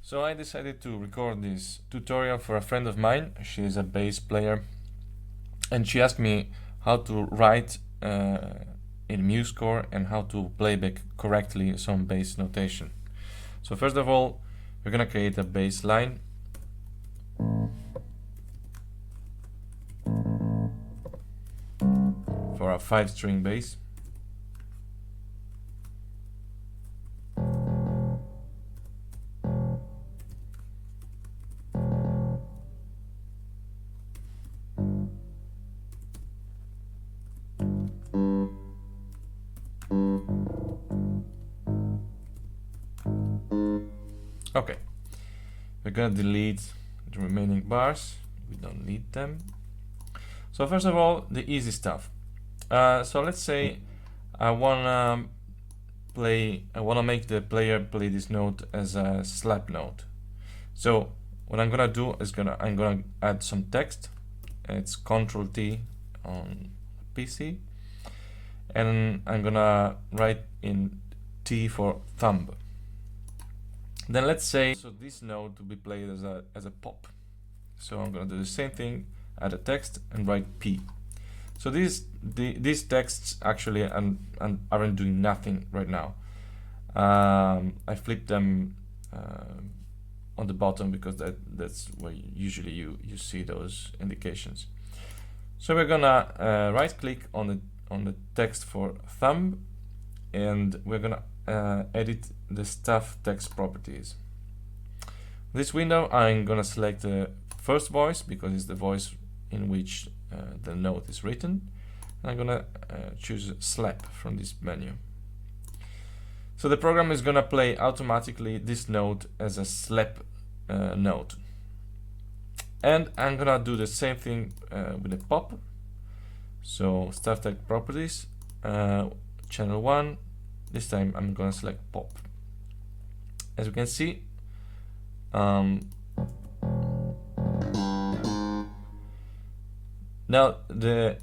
So I decided to record this tutorial for a friend of mine. She is a bass player, and she asked me how to write in MuseScore and how to playback correctly some bass notation. So first of all, we're gonna create a bass line. For a 5-string bass. Okay, we're gonna delete the remaining bars. We don't need them. So first of all, the easy stuff. So let's say I wanna make the player play this note as a slap note. So what I'm gonna do is I'm gonna add some text. It's Ctrl T on PC, and I'm gonna write in T for thumb. Then let's say so this note to be played as a pop. So I'm gonna do the same thing, add a text and write P. So these texts actually aren't doing nothing right now. I flipped them on the bottom because that's where usually you see those indications. So we're gonna right click on the text for thumb, and we're gonna edit the stuff text properties. This window, I'm gonna select the first voice because it's the voice in which the note is written. I'm gonna choose slap from this menu. So the program is gonna play automatically this note as a slap note. And I'm gonna do the same thing with the pop. So stuff text properties, channel 1. This time I'm gonna select pop. As you can see, now the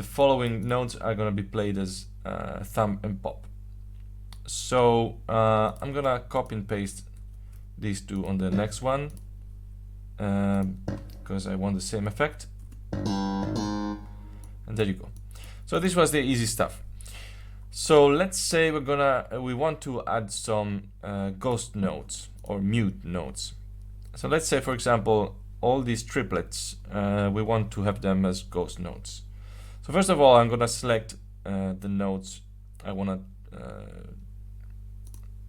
following notes are gonna be played as thumb and pop. So I'm gonna copy and paste these two on the next one because I want the same effect. And there you go. So this was the easy stuff. So let's say we want to add some ghost notes or mute notes. So let's say, for example, all these triplets, we want to have them as ghost notes. So first of all, I'm gonna select the notes I wanna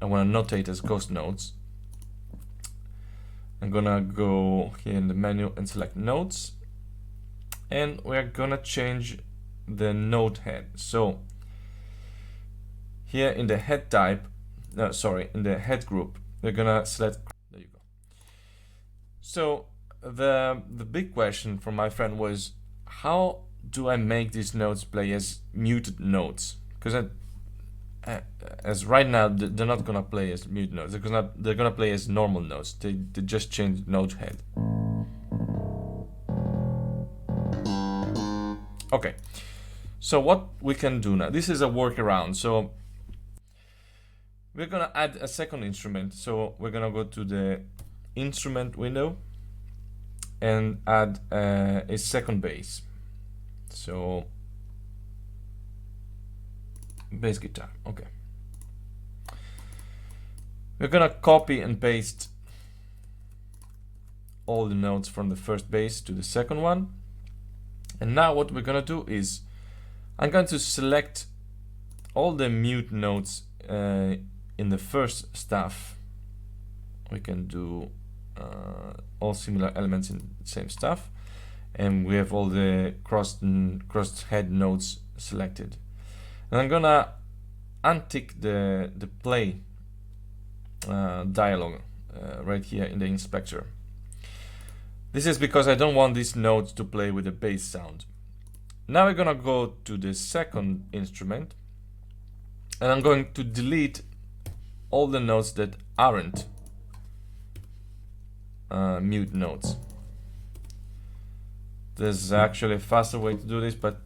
notate as ghost notes. I'm gonna go here in the menu and select notes, and we're gonna change the note head. So here in the head type, in the head group, we're gonna select. There you go. So the big question from my friend was, how do I make these notes play as muted notes? Because as right now they're not gonna play as mute notes. They're gonna play as normal notes. They just changed note head. Okay. So what we can do now? This is a workaround. So we're gonna add a second instrument. So we're gonna go to the instrument window and add a second bass. So bass guitar. Okay. We're gonna copy and paste all the notes from the first bass to the second one. And now what we're gonna do is I'm going to select all the mute notes in the first stuff. We can do all similar elements in the same stuff, and we have all the crossed head notes selected. And I'm gonna untick the play dialog right here in the inspector. This is because I don't want these notes to play with the bass sound. Now we're gonna go to the second instrument, and I'm going to delete all the notes that aren't mute notes. There's actually a faster way to do this, but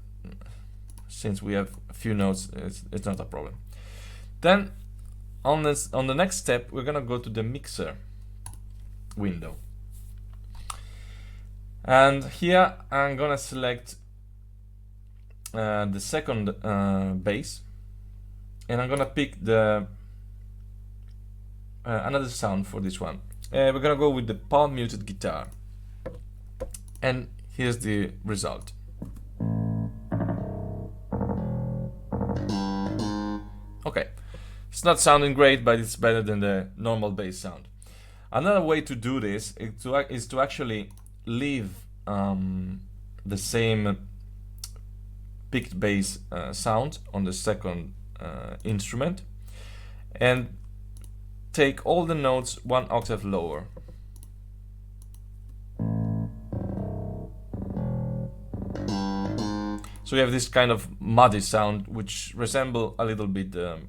since we have a few notes, it's not a problem. Then on the next step, we're gonna go to the mixer, window. And here I'm gonna select the second bass, and I'm gonna pick the another sound for this one. We're gonna go with the palm muted guitar, and here's the result. Okay, it's not sounding great, but it's better than the normal bass sound. Another way to do this is to actually leave the same picked bass sound on the second instrument and take all the notes one octave lower. So you have this kind of muddy sound which resemble a little bit the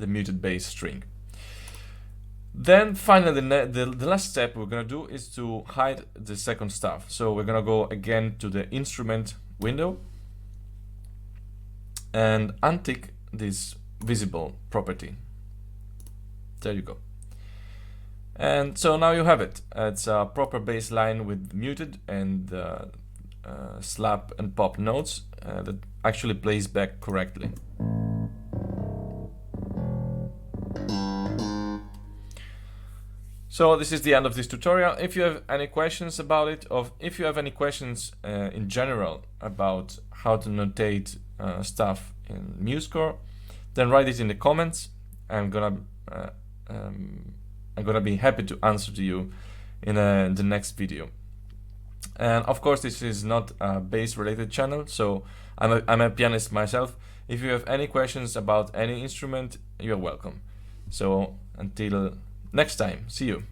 muted bass string. Then finally the last step we're gonna do is to hide the second stuff. So we're gonna go again to the instrument window and untick this visible property. There you go. And so now you have it. It's a proper bass line with muted and slap and pop notes that actually plays back correctly. So this is the end of this tutorial. If you have any questions about it, or if you have any questions in general about how to notate stuff in MuseScore, then write it in the comments. I'm gonna be happy to answer to you in the next video. And of course, this is not a bass related channel, so I'm a pianist myself. If you have any questions about any instrument, you're welcome. So until next time, see you.